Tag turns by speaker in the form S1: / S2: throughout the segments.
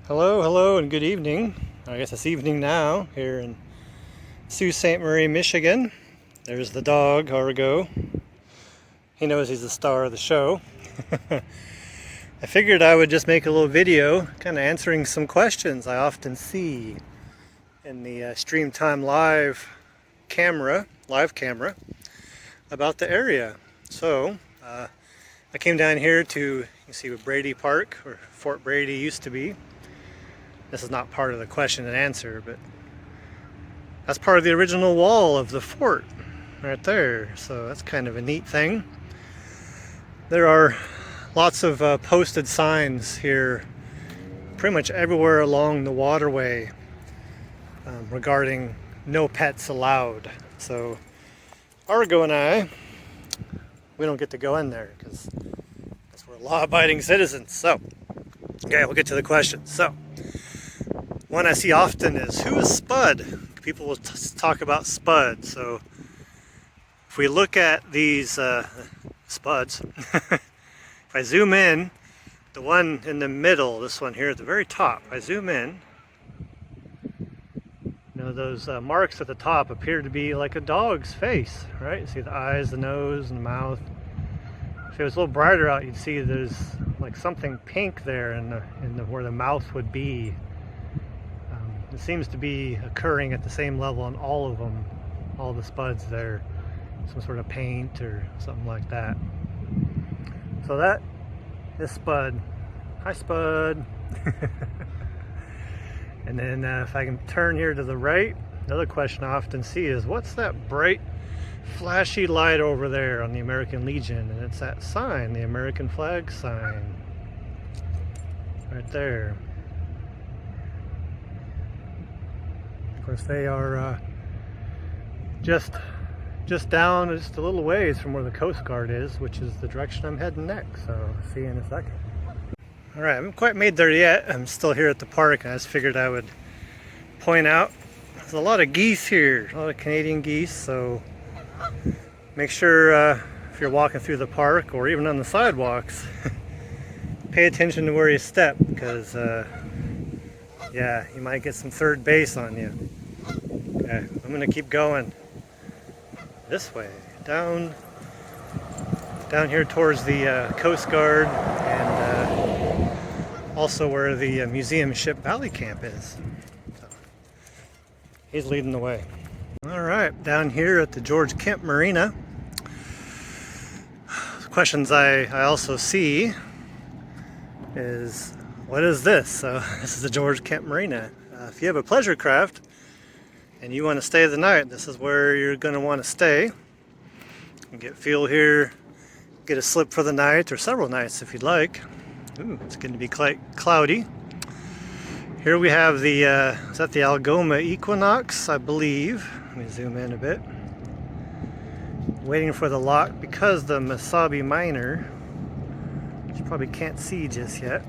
S1: Hello, and good evening. I guess it's evening now here in Sault Ste. Marie, Michigan. There's the dog, Argo. He knows he's the star of the show. I figured I would just make a little video kind of answering some questions I often see in the Streamtime live camera about the area. So I came down here to, you can see what Brady Park, or Fort Brady used to be. This is not part of the question and answer, but that's part of the original wall of the fort right there. So that's kind of a neat thing. There are lots of posted signs here pretty much everywhere along the waterway regarding no pets allowed. So Argo and I, we don't get to go in there because we're law-abiding citizens. So, okay, we'll get to the question. So, one I see often is, who is Spud? People will talk about Spud. So if we look at these Spuds, if I zoom in, the one in the middle, this one here at the very top, I zoom in, you know, those marks at the top appear to be like a dog's face, right? You see the eyes, the nose, and the mouth. If it was a little brighter out, you'd see there's like something pink there in the where the mouth would be. It seems to be occurring at the same level on all of them, all the Spuds there. Some sort of paint or something like that. So that is Spud. Hi, Spud. And then if I can turn here to the right, another question I often see is, what's that bright flashy light over there on the American Legion? And it's that sign, the American flag sign. Right there. Of course, they are just down just a little ways from where the Coast Guard is, which is the direction I'm heading next. So, see you in a second. All right, I haven't quite made there yet. I'm still here at the park, and I just figured I would point out there's a lot of geese here, a lot of Canadian geese. So, make sure if you're walking through the park or even on the sidewalks, pay attention to where you step, because yeah, you might get some third base on you. Okay, I'm gonna keep going this way, down here towards the Coast Guard, and also where the museum ship Valley Camp is. So, he's leading the way. All right, down here at the Kemp Marina. Questions I also see is, what is this? So this is the Kemp Marina. If you have a pleasure craft and you want to stay the night, this is where you're going to want to stay. You get fuel here, get a slip for the night, or several nights if you'd like. Ooh, it's going to be quite cloudy. Here we have the, is that the Algoma Equinox, I believe. Let me zoom in a bit. Waiting for the lock because the Mesabi Miner, which you probably can't see just yet,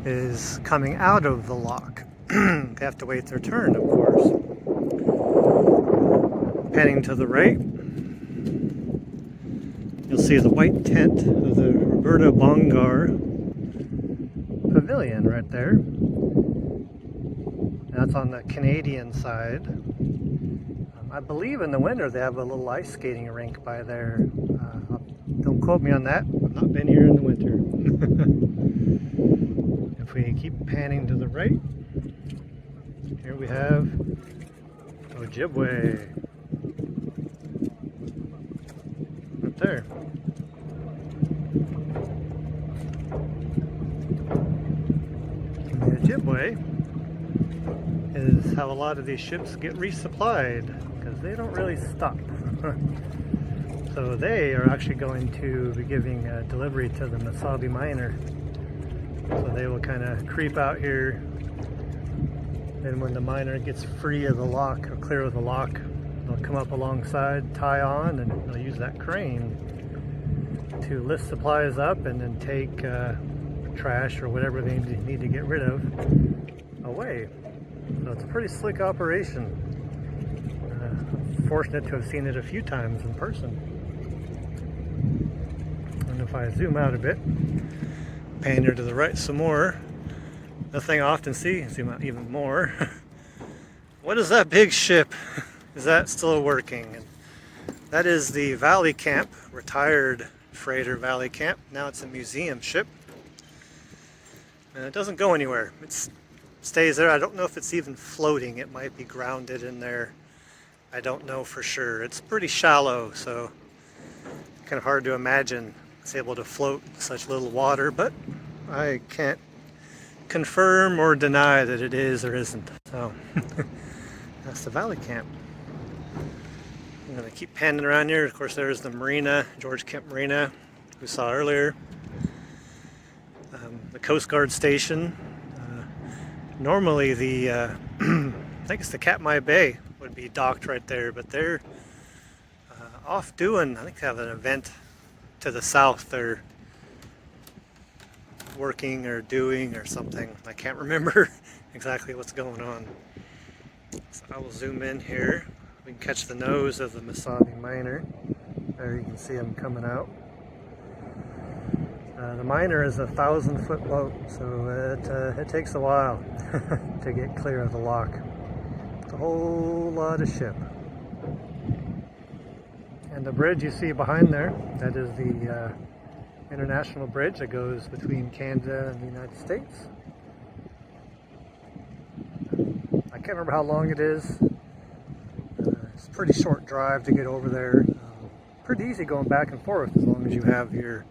S1: is coming out of the lock. They have to wait their turn, of course. Panning to the right, you'll see the white tent of the Roberta Bongar Pavilion right there. That's on the Canadian side. I believe in the winter they have a little ice skating rink by there. Don't quote me on that. I've not been here in the winter. If we keep panning to the right, here we have Ojibway. Right there. And the Ojibway is how a lot of these ships get resupplied, because they don't really stop. So they are actually going to be giving delivery to the Mesabi Miner. So they will kind of creep out here, and when the miner gets free of the lock, or clear of the lock, they'll come up alongside, tie on, and they'll use that crane to lift supplies up and then take trash or whatever they need to get rid of away. So it's a pretty slick operation. I'm fortunate to have seen it a few times in person. And if I zoom out a bit, pan here to the right some more, The thing I often see, zoom out even more. What is that big ship? Is that still working? And that is the Valley Camp, retired freighter Valley Camp. Now it's a museum ship. And it doesn't go anywhere. It stays there. I don't know if it's even floating. It might be grounded in there. I don't know for sure. It's pretty shallow, so kind of hard to imagine it's able to float in such little water, but I can't confirm or deny that it is or isn't. So that's the Valley Camp. I'm going to keep panning around here. Of course, there's the Marina, George Kemp Marina, we saw earlier. The Coast Guard station. Normally the, I think it's the Katmai Bay would be docked right there, but they're off doing, I think they have an event to the south they're working or doing or something. I can't remember exactly what's going on. So I will zoom in here. We can catch the nose of the Mesabi Miner. There you can see him coming out. The Miner is a 1,000-foot boat, so it takes a while to get clear of the lock. It's a whole lot of ship. And the bridge you see behind there, that is the international bridge that goes between Canada and the United States. I can't remember how long it is. It's a pretty short drive to get over there. Pretty easy going back and forth as long as you have your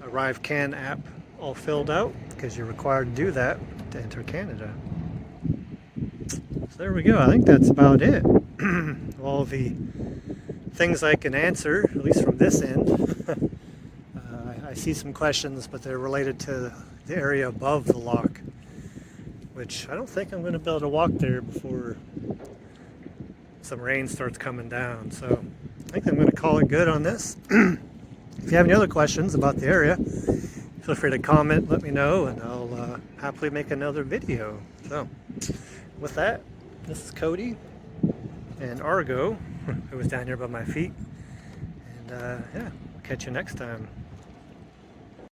S1: ArriveCan app all filled out, because you're required to do that to enter Canada. So there we go. I think that's about it. All the things I can answer, at least from this end. I see some questions, but they're related to the area above the lock, which I don't think I'm going to be able to walk there before some rain starts coming down. So I think I'm going to call it good on this. If you have any other questions about the area, feel free to comment, let me know, and I'll happily make another video. So with that, this is Cody and Argo, who was down here by my feet. And yeah, we'll catch you next time.